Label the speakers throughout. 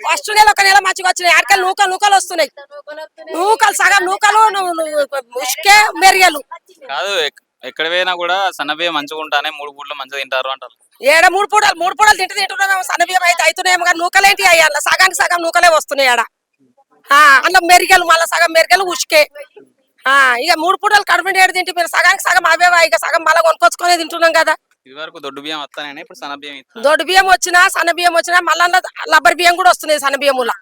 Speaker 1: First నెల ఒక నెల మంచిగా వచ్చినాయి. ఆడికెళ్ళి నూకలు వస్తున్నాయి. నూకలు సగం నూకలు ముసుకే మెరియలు
Speaker 2: కాదు. ఎక్కడ పోయినా కూడా సన్న బియ్యం మంచిగా ఉంటానే 3 పూటలు మంచిగా తింటారు అంటారు.
Speaker 1: ఏడ 3 పూటలు తింటున్నాము. సన్న బియ్యం అయితే అవుతున్నాయేమో కానీ నూకలేంటి అయ్యాల సగానికి సగం నూకలే వస్తున్నాయి ఆడ. అందులో మెరిగలు మళ్ళీ సగం మెరిగలు ఉసుకే. ఇక 3 పూటలు కడుపు ఏడు తింటే మీరు సగానికి సగం అవే ఇక సగం మళ్ళీ కొనుక్కొచ్చుకొని తింటున్నాం కదా.
Speaker 2: ఇది వరకు దొడ్డు బియ్యం వస్తానే ఇప్పుడు సన్న బియ్యం.
Speaker 1: దొడ్డు బియ్యం వచ్చినా సన్న బియ్యం వచ్చినా మళ్ళా లబ్బర్ బియ్యం కూడా వస్తున్నాయి. సన్న బియ్యముల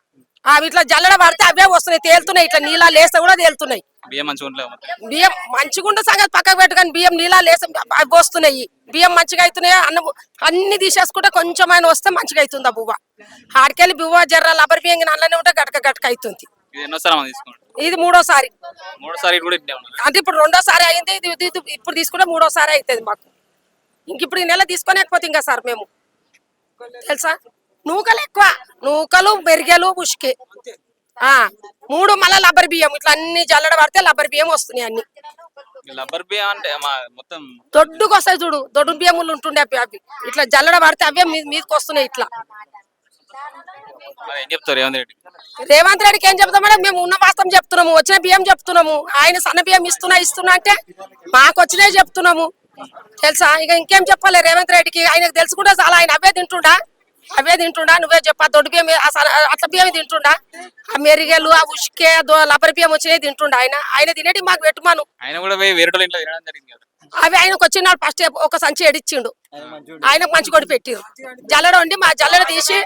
Speaker 1: ఇట్లా జల్లడ పడితే అవే వస్తున్నాయి, తేలుతున్నాయి. ఇట్లా నీళ్ళ లేస్తే కూడా తేలుతున్నాయి.
Speaker 2: బియ్యం
Speaker 1: మంచిగా ఉండే సంగతి పక్కకు పెట్టుకొని బియ్యం నీళ్ళ లేసి అవి వస్తున్నాయి. బియ్యం మంచిగా అవుతున్నాయి. అన్ని తీసేసుకుంటే కొంచెమైనా వస్తే మంచిగా అవుతుంది. ఆ బువ్వ ఆడికెళ్ళి బువ్వ జర్ర లబ్బర్ బియ్యం నల్లనే ఉంటే గటక అవుతుంది. ఇది మూడోసారి. అంటే ఇప్పుడు రెండోసారి అయింది. ఇప్పుడు తీసుకుంటే మూడోసారి అవుతుంది మాకు. ఇంక ఇప్పుడు ఈ నెల తీసుకోలేకపోతే ఇంకా సార్ మేము తెలుసా నూకలు ఎక్కువ, నూకలు మెరిగలు ఉసుకే 3 మళ్ళా లబ్బర్ బియ్యం. ఇట్లా అన్ని జల్లడ పడితే లబ్బర్ బియ్యం వస్తున్నాయి. అన్ని
Speaker 2: లబ్బర్ బియ్యం అంటే మొత్తం
Speaker 1: దొడ్డుకు వస్తాయి చూడు. దొడ్డు బియ్యములు ఉంటుండే అవి ఇట్లా జల్లడ పడితే అవే మీదకి వస్తున్నాయి. ఇట్లా
Speaker 2: ఏం చెప్తారు
Speaker 1: రేవంత్ రెడ్డికి ఏం చెప్తామంటే మేము ఉన్న వాస్తవం చెప్తున్నాము, వచ్చిన బియ్యం చెప్తున్నాము. ఆయన సన్న బియ్యం ఇస్తున్నా అంటే మాకు వచ్చినాయి చెప్తున్నాము తెలుసా. ఇక ఇంకేం చెప్పాలి రేవంత్ రెడ్డికి? ఆయనకు తెలుసుకుంటే చాలా. ఆయన అవే తింటుండా నువ్వే చెప్పా. దొడ్డు బియ్యం అట్ల బియ్యం తింటుండా? ఆ మెరిగలు ఆ ఉసుకే లబ్బర్ బియ్యం వచ్చినాయి తింటుండా? ఆయన తినేటి మాకు పెట్టుమాను. అవి ఆయనకు వచ్చినాడు ఫస్ట్ ఒక సంచి ఎడిచ్చిండు. ఆయనకు మంచి కొడి పెట్టిరు. జల్లడ వండి మా జల్లడ తీసి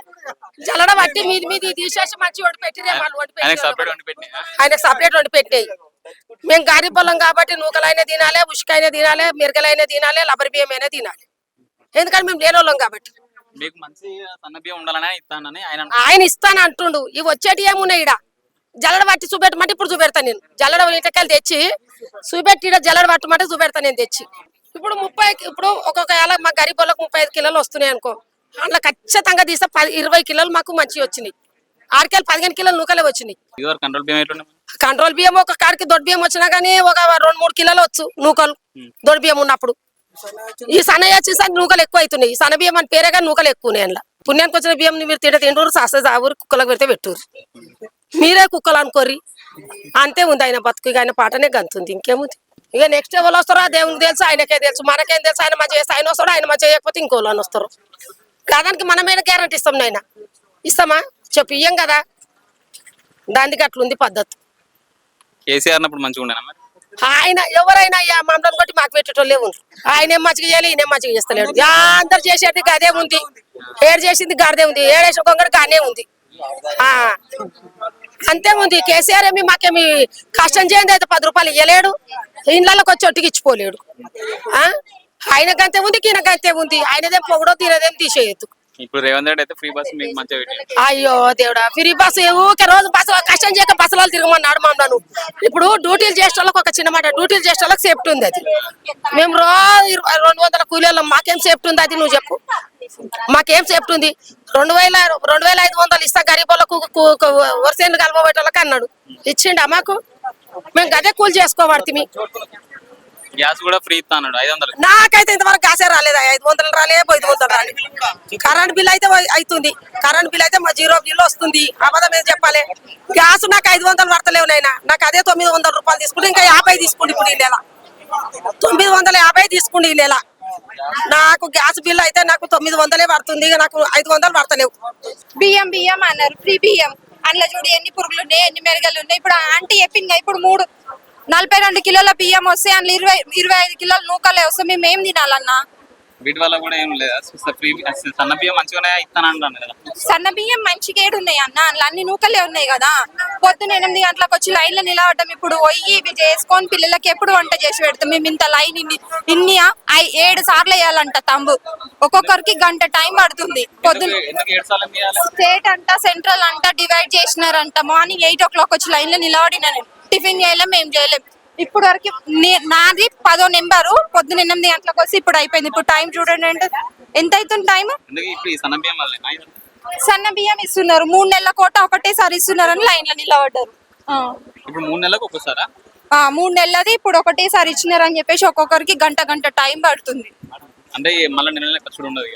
Speaker 1: జల్లడ పట్టి మీది తీసేసి మంచి వండి పెట్టిరే. ఆయనకు సపరేట్ వండి పెట్టాయి. మేము గారి పొలం కాబట్టి నూకలైనా తినాలి, ఉసుకైనా తినాలి, మెరగలైనా తినాలి, లబ్బర్ బియ్యం అయినా తినాలి. ఎందుకంటే మేము లేని వాళ్ళం కాబట్టి. ఆయన ఇస్తాను అంటుండు. ఇవి వచ్చేటి ఏమున్నాయి ఇడ జల్లడ పట్టి చూపెట్టమంటే ఇప్పుడు చూపెడతాను నేను. జల్లడ ఇంటకెళ్ళి తెచ్చి చూపెట్టి జల్లడ పట్టమంటే చూపెడతాను నేను తెచ్చి. ఇప్పుడు ఒక్కొక్క ఏళ్ళ మా గరీబ్ 35 కిలోలు వస్తున్నాయి అనుకో. అందులో ఖచ్చితంగా తీస్తే 20 కిలోలు మాకు మంచిగా వచ్చినాయి. ఆడికెళ్ళి 15 కిలోలు నూకలే వచ్చినాయి. కంట్రోల్ బియ్యం ఒక కాడికి దొడ్డు బియ్యం వచ్చినా గానీ ఒక 2-3 కిలోలు వచ్చు నూకలు దొడ్డు బియ్యం ఉన్నప్పుడు. ఈ సన్నయ్య వచ్చేసరికి నూకలు ఎక్కువ అవుతున్నాయి. సన్న బియ్యం అని పేరే కానీ నూకలు ఎక్కువ ఉన్నాయి. అందులో పుణ్యానికి వచ్చిన బియ్యం మీరు తింటూరు సాసే ఊరు కుక్కలకు పెడితే పెట్టురు. మీరే కుక్కలు అనుకోరి అంతే ఉంది. ఆయన బతుకు ఆయన పాటనే గంతుంది. ఇంకేముంది? ఇక నెక్స్ట్ ఎవరు వస్తారో దేవునికి తెలుసు, ఆయనకే తెలుసు, మనకేం తెలుసు. ఆయన మంచి చేస్తే ఆయన వస్తాడు, ఆయన మంచి చేయకపోతే ఇంకోళ్ళు అని వస్తారు. దానికి మనమైన గ్యారంటీ ఇస్తాం. నాయన ఇస్తామా చెప్పు? ఇయ్యం కదా. దానికి అట్లుంది పద్ధతి. ఆయన ఎవరైనా మమ్మల్ని కొట్టి మాకు పెట్టేటోళ్ళే ఉంది. ఆయన ఏం మంచిగా చేయాలి, ఈయన మంచిగా చేస్తలేడు. అందరు చేసేది గదే ఉంది. ఏడు చేసింది గాడిదే ఉంది, ఏడేసిన కొంగడు గానే ఉంది. అంతే ఉంది. కేసీఆర్ ఏమి మాకేమి కష్టం చేయండి అయితే 10 రూపాయలు ఇవ్వలేడు. ఇండ్లకి వచ్చి ఒట్టికి ఇచ్చిపోలేడు. ఆయనకంతే ఉంది, ఈయనకంతే ఉంది. ఆయనదేం పొగడో తినదేం తీసేయద్దు.
Speaker 2: ఇప్పుడు రేవంత్ రెడ్డి అయితే ఫ్రీ బస్ మీకు మంచిగా.
Speaker 1: అయ్యో దేవుడా, ఫ్రీ బస్సు ఊకే రోజు బస్సు కష్టం చేయక బస్సులో తిరగమన్నాడు మమ్మల్ని. ఇప్పుడు డ్యూటీలు చేసే వాళ్ళకి ఒక చిన్న మాట, డ్యూటీలు చేసే వాళ్ళకి సేఫ్టీ ఉంది. అది మేము రోజు 200 కూలీలు మాకేం సేఫ్టీ ఉంది? అది నువ్వు చెప్పు. మాకేం సేఫ్టీ ఉంది? 2500 ఇస్తా గరీబ్ వాళ్ళకు వరుసేళ్ళు కలపబెట్టే వాళ్ళకి అన్నాడు. ఇచ్చిండా మాకు? మేము గదే కూలి చేసుకోబడుతుంది.
Speaker 2: గ్యాస్ కూడా ఫ్రీ ఇస్తా అన్నాడు 500.
Speaker 1: నాకైతే ఇంతవరకు గ్యాసే రాలేదు. 500 రాలేదు, 500 రాలేదు. కరెంట్ బిల్ అయితే అవుతుంది. కరెంట్ బిల్ అయితే మా 0 బిల్ వస్తుంది. అబద్ధం ఏం చెప్పాలి? గ్యాస్ నాకు 500 పడతలేవు నైనా. నాకు అదే 900 రూపాయలు తీసుకుంటే ఇంకా 50 తీసుకుంటే ఇప్పుడు ఈ నెల 950 తీసుకుంటే ఈ నెల. నాకు గ్యాస్ బిల్ అయితే నాకు 900 పడుతుంది. నాకు 500 పడతలేవు.
Speaker 3: బియ్యం అన్నారు ఫ్రీ బియ్యం. అందులో చూడు ఎన్ని పురుగులు ఉన్నాయి, ఎన్ని మెరగలు ఉన్నాయి. ఇప్పుడు ఆంటీ చెప్పింది ఇప్పుడు 42 కిలోల బియ్యం వస్తే అందులో 25 కిలోల నూకలే వస్తే మేము ఏం తినాలన్నా?
Speaker 2: వీటి వల్ల కూడా ఏం లేదా? సన్న బియ్యం మంచిగానే ఇస్తానంటాను కదా.
Speaker 3: సన్న బియ్యం మంచిగా ఏడున్నాయి అన్న, అందులో అన్ని నూకలే ఉన్నాయి కదా. పొద్దున 8 గంటలకు వచ్చి లైన్ లో నిలబడ్డాం. ఇప్పుడు పోయి ఇవి చేసుకొని పిల్లలకి ఎప్పుడు వంట చేసి పెడతాం? మేము ఇంత లైన్ ఇన్ని 7 సార్లు వేయాలంట తంబు. ఒక్కొక్కరికి గంట టైం పడుతుంది. పొద్దున స్టేట్ అంట సెంట్రల్ అంట డివైడ్ చేసినారంట. మార్నింగ్ 8 o'clock వచ్చి లైన్ లో నిలబడినా. నేను టిఫిన్ చేయలేం, ఏం చేయలేం. ఇప్పుడు వరకు నాది 10వ నెంబరు. పొద్దున 8 గంటలకు వచ్చి ఇప్పుడు అయిపోయింది. ఇప్పుడు టైం చూడండి అంటే ఎంత అవుతుంది టైం. సన్న బియ్యం ఇస్తున్నారు 3 నెలల కోట ఒకటేసారి ఇస్తున్నారని లైన్ లో నిలబడ్డారు.
Speaker 2: ఇప్పుడు 3 నెలలకు ఒకసారా?
Speaker 3: 3 నెలలది ఇప్పుడు ఒకటేసారి ఇచ్చినారని చెప్పేసి ఒక్కొక్కరికి గంట టైం పడుతుంది.
Speaker 2: అంటే మళ్ళీ 3 నెలల ఖర్చు ఉండదు.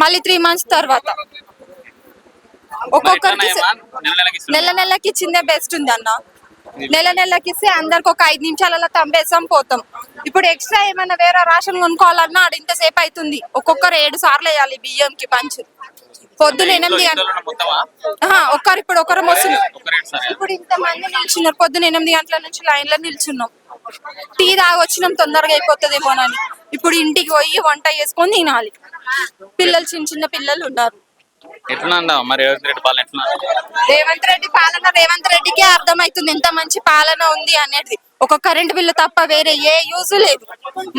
Speaker 3: మళ్ళీ 3 months తర్వాత ఒక్కొక్కరికి
Speaker 2: నెలకి
Speaker 3: నెల నెలకి ఇచ్చిందే బెస్ట్ ఉంది అన్న. నెల నెలకి ఇస్తే అందరికి ఒక 5 నిమిషాలలో తంబేసాం పోతాం. ఇప్పుడు ఎక్స్ట్రా ఏమైనా వేరే రేషన్ కొనుక్కోవాలన్నా అది ఇంతసేపు అవుతుంది. ఒక్కొక్కరు 7 సార్లు వేయాలి బియ్యంకి పంచు. పొద్దున 8 గంటలు ఒక్కరు ఇప్పుడు ఒకరు వస్తున్నారు. ఇప్పుడు ఇంతమంది నిల్చున్నారు. పొద్దున 8 గంటల నుంచి లైన్ లో నిల్చున్నాం. టీ తాగి వచ్చినాం తొందరగా అయిపోతుందేమోనని. ఇప్పుడు ఇంటికి పోయి వంట చేసుకొని తినాలి. పిల్లలు చిన్న చిన్న పిల్లలు ఉన్నారు.
Speaker 2: ఎట్లా మరి
Speaker 3: రేవంత్ రెడ్డి పాలన రేవంత్ రెడ్డికే అర్థమవుతుంది ఎంత మంచి పాలన ఉంది అనేది. ఒక కరెంట్ బిల్లు తప్ప వేరే ఏ యూజ్ లేదు.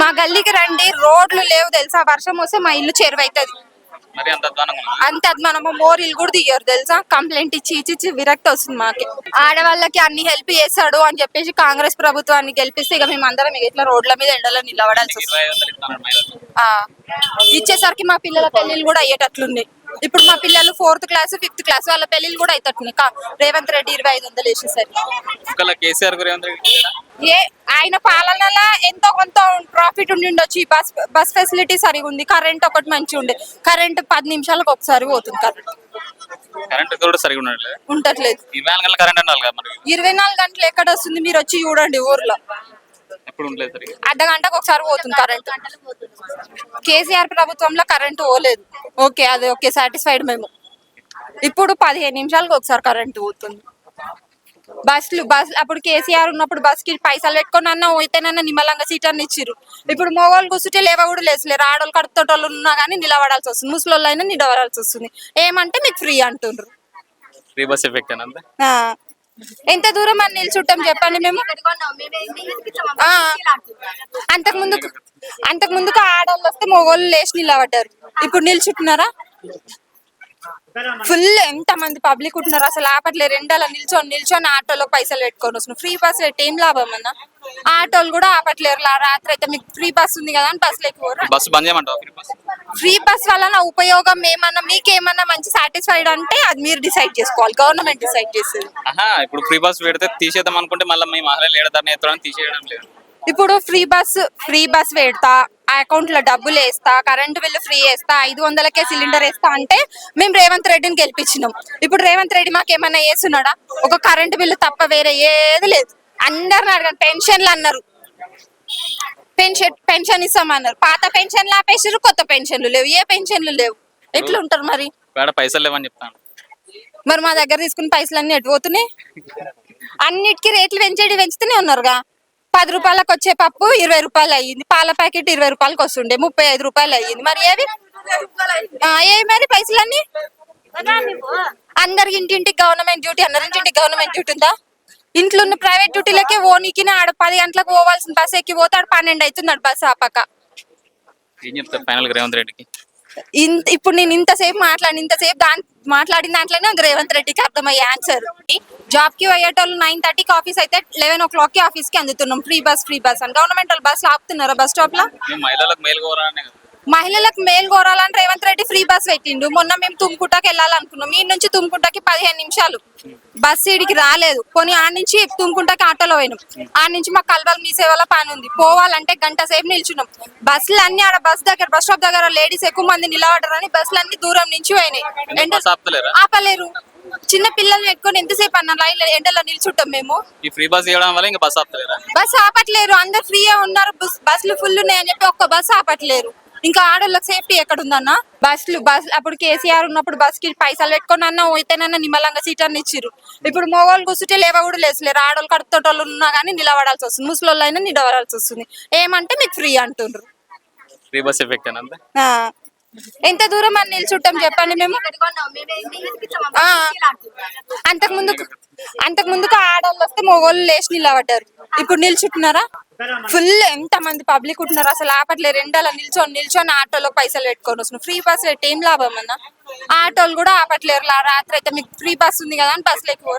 Speaker 3: మా గల్లీకి రండి, రోడ్లు లేవు తెలుసా. వర్షం వస్తే మా ఇల్లు చెరువైతుంది.
Speaker 2: మరి
Speaker 3: అంత మనము మోరీలు కూడా దిగారు తెలుసా. కంప్లైంట్ ఇచ్చి ఇచ్చి విరక్తి వస్తుంది మాకి. ఆడవాళ్ళకి అన్ని హెల్ప్ చేస్తాడు అని చెప్పేసి కాంగ్రెస్ ప్రభుత్వాన్ని గెలిపిస్తే ఇక మేము అందరం ఇట్లా రోడ్ల మీద ఎండలో నిలబడాల్సి వస్తుంది. ఇచ్చేసరికి మా పిల్లల పెళ్లిళ్ళు కూడా అయ్యేటట్లున్నాయి. ఇప్పుడు మా పిల్లలు 4th క్లాస్ 5th క్లాస్ వాళ్ళ పెళ్లిళ్ళు కూడా అవుతట్టున్నాయి. రేవంత్ రెడ్డి 2500 వేసేసరికి
Speaker 2: కేసీఆర్
Speaker 3: ఏ ఆయన పాలనలో ఎంతో కొంత ప్రాఫిట్ ఉండి ఉండొచ్చు. బస్ ఫెసిలిటీ సరిగా ఉంది. కరెంట్ ఒకటి మంచిగా ఉండే. కరెంట్ 10 నిమిషాలకు ఒకసారి పోతుంది.
Speaker 2: కరెంట్ కూడా సరిగా
Speaker 3: ఉండట్లేదు.
Speaker 2: 24
Speaker 3: గంటలు ఎక్కడ వస్తుంది మీరు వచ్చి చూడండి. ఊర్లో అర్ధ గంటకు ఒకసారి పోతుంది కరెంట్. కేసీఆర్ ప్రభుత్వంలో కరెంట్ పోలేదు. ఓకే అది ఓకే సాటిస్ఫైడ్ మేము. ఇప్పుడు 15 నిమిషాలకు ఒకసారి కరెంట్ పోతుంది. బస్ అప్పుడు కేసీఆర్ ఉన్నప్పుడు బస్ కి పైసలు పెట్టుకొని అన్న పోయితేనన్నా నిమ్మలంగా సీట్ అన్ని ఇచ్చిర్రు. ఇప్పుడు మగవాళ్ళు కూర్చుంటే లేవ కూడా లేసలేరు. ఆడోళ్ళు కడుపుతోటోళ్ళు ఉన్నా కానీ నిలబడాల్సి వస్తుంది. ముసలోళ్ళు అయినా నిలబడాల్సి వస్తుంది. ఏమంటే మీకు ఫ్రీ అంటుండ్రు. ఎంత దూరం అని నిల్చుంటాం చెప్పండి మేము. అంతకు ముందుకు ఆడవాళ్ళు వస్తే మగవాళ్ళు లేచి నిలబడ్డారు. ఇప్పుడు నిల్చుంటున్నారా. ఫుల్ ఎంత మంది పబ్లిక్ ఉంటున్నారు. అసలు ఆపట్లేరు. ఎండలో నిల్చొని ఆటోలో పైసలు పెట్టుకొని వస్తున్నారు. ఫ్రీ బస్ పెట్టి ఏం లాభం అన్న. ఆటోలు కూడా ఆపట్లేరు. రాత్రి అయితే మీకు ఫ్రీ బస్ ఉంది కదా అని బస్సులు ఎక్కువ. ఫ్రీ బస్ వలన ఉపయోగం ఏమన్నా మీకేమన్నా మంచి సాటిస్ఫైడ్ అంటే అది మీరు డిసైడ్ చేసుకోవాలి. గవర్నమెంట్ డిసైడ్ చేసేది.
Speaker 2: ఇప్పుడు ఫ్రీ బస్ పెడితే తీసేద్దాం అనుకుంటే మళ్ళీ మీ మహిళలు ఏడాది తీసేయడం లేదు.
Speaker 3: ఇప్పుడు ఫ్రీ బస్ పెడతా, అకౌంట్ లో డబ్బులు వేస్తా, కరెంట్ బిల్లు ఫ్రీ వేస్తా, 500కే సిలిండర్ వేస్తా అంటే మేము రేవంత్ రెడ్డిని గెలిపించినాం. ఇప్పుడు రేవంత్ రెడ్డి మాకేమన్నా వేస్తున్నాడా. ఒక కరెంట్ బిల్లు తప్ప వేరే ఏది లేదు. అందరిని అడగండి. పెన్షన్లు అన్నారు, పెన్షన్ ఇస్తామన్నారు. పాత పెన్షన్లు ఆపేసారు. కొత్త పెన్షన్లు లేవు. ఏ పెన్షన్లు లేవు. ఎట్లుంటారు మరి.
Speaker 2: పైసలు లేవని చెప్తాను.
Speaker 3: మరి మా దగ్గర తీసుకున్న పైసలు అన్ని ఎటు పోతున్నాయి. అన్నిటికీ రేట్లు పెంచుతూనే ఉన్నారుగా. 10 రూపాయలకు వచ్చే పప్పు 20 రూపాయలు అయ్యింది. పాల ప్యాకెట్ 20 రూపాయలకు వస్తుండే 35 రూపాయలు అయ్యింది. మరి ఏవి మరి పైసలన్నీ. అందరికి ఇంటింటికి గవర్నమెంట్ డ్యూటీ అన్నారు. ఇంటింటికి గవర్నమెంట్ డ్యూటీ ఉందా. ఇంట్లో ఉన్న ప్రైవేట్ డ్యూటీలకే ఓనికి ఆడ 10 గంటలకు పోవాల్సిన బస్ ఎక్కి పోతాడు. 12 అవుతున్నాడు బస్ ఆపక. ఇప్పుడు నేను ఇంతసేపు మాట్లాడిన దాంట్లోనే రేవంత్ రెడ్డికి అర్థమయ్యే ఆన్సర్. జాబ్ కి పోయేటోళ్ళు 9:30కి ఆఫీస్ అయితే 11 o'clock ఆఫీస్ కి అందుతున్నాం. ఫ్రీ బస్ అని గవర్నమెంట్ వాళ్ళు బస్ ఆపుతున్నారా బస్ స్టాప్ లో. మహిళలకు మేలు కోరాలని రేవంత్ రెడ్డి ఫ్రీ బస్ పెట్టిండు. మొన్న మేము తుమ్కుంటకి వెళ్ళాలనుకున్నాం. ఈ నుంచి తుమ్కుంటకి 15 నిమిషాలు బస్ ఈడికి రాలేదు. కొని ఆడ నుంచి తుమ్కుంటకి ఆటోలో పోయినాం. ఆడ నుంచి మాకు కల్వల్ మీ సేవల పని ఉంది. పోవాలంటే గంట సేపు నిల్చున్నాం. బస్సులు అన్ని ఆడ బస్ స్టాప్ దగ్గర లేడీస్ ఎక్కువ మంది నిలబడరని బస్సులు అన్ని దూరం నుంచి పోయినాయి. ఆపలేరు. చిన్న పిల్లల్ని పెట్టుకొని ఎంతసేపు అన్న లైన్ ఎండలో నిల్చుంటాం మేము. బస్ ఆపట్లేరు. అందరు ఫ్రీగా ఉన్నారు. బస్సులు ఫుల్ ఉన్నాయని చెప్పి ఒక్క బస్సు ఆపట్లేరు. ఇంకా ఆడోళ్ళకి సేఫ్టీ ఎక్కడుందన్న. బస్సులు అప్పుడు కేసీఆర్ ఉన్నప్పుడు బస్ కి పైసలు పెట్టుకొని అన్న పోయితేనన్నా నిమ్మలంగా సీట్ అన్ని ఇచ్చిర్రు. ఇప్పుడు మగవాళ్ళు కూర్చుంటే లేవ కూడా లేసలేరు. ఆడోళ్ళు కడుపుతోటోళ్ళు ఉన్నా కానీ నిలబడాల్సి వస్తుంది. ముసలోళ్ళు అయినా నిలబడాల్సి వస్తుంది. ఏమంటే మీకు ఫ్రీ అంటుండ్రు. ఎంత దూరం అని నిల్చుంటాం చెప్పండి మేము. అంతకు ముందుకు ఆడవాళ్ళు వస్తే మగవాళ్ళు లేచి నిలబడ్డారు. ఇప్పుడు నిల్చుంటున్నారా. ఫుల్ ఎంత మంది పబ్లిక్ ఉంటున్నారు. అసలు ఆపట్లేరు. ఎండలో నిల్చొని ఆటోలో పైసలు పెట్టుకొని వస్తున్నారు. ఫ్రీ బస్ పెట్టి ఏం లాభం అన్న. ఆటోలు కూడా ఆపట్లేరు. రాత్రి అయితే మీకు ఫ్రీ బస్ ఉంది కదా అని బస్సులు ఎక్కువ.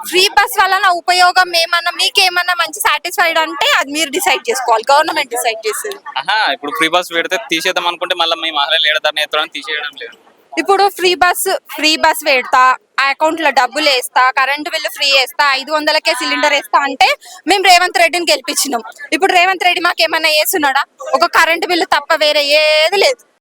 Speaker 3: ఫ్రీ బస్ వలన ఉపయోగం ఏమన్నా మీకేమన్నా మంచి సాటిస్ఫైడ్ అంటే అది మీరు డిసైడ్ చేసుకోవాలి. గవర్నమెంట్ డిసైడ్ చేసేది.
Speaker 2: ఇప్పుడు ఫ్రీ బస్ పెడితే తీసేద్దాం అనుకుంటే మళ్ళీ మీ మహిళలు ఏడాది తీసేయడం లేదు.
Speaker 3: ఇప్పుడు ఫ్రీ బస్ పెడతా, అకౌంట్ లో డబ్బులు వేస్తా, కరెంట్ బిల్లు ఫ్రీ వేస్తా, 500కే సిలిండర్ వేస్తా అంటే మేము రేవంత్ రెడ్డిని గెలిపించినాం. ఇప్పుడు రేవంత్ రెడ్డి మాకేమన్నా వేస్తున్నాడా. ఒక కరెంట్ బిల్లు తప్ప వేరే ఏది లేదు.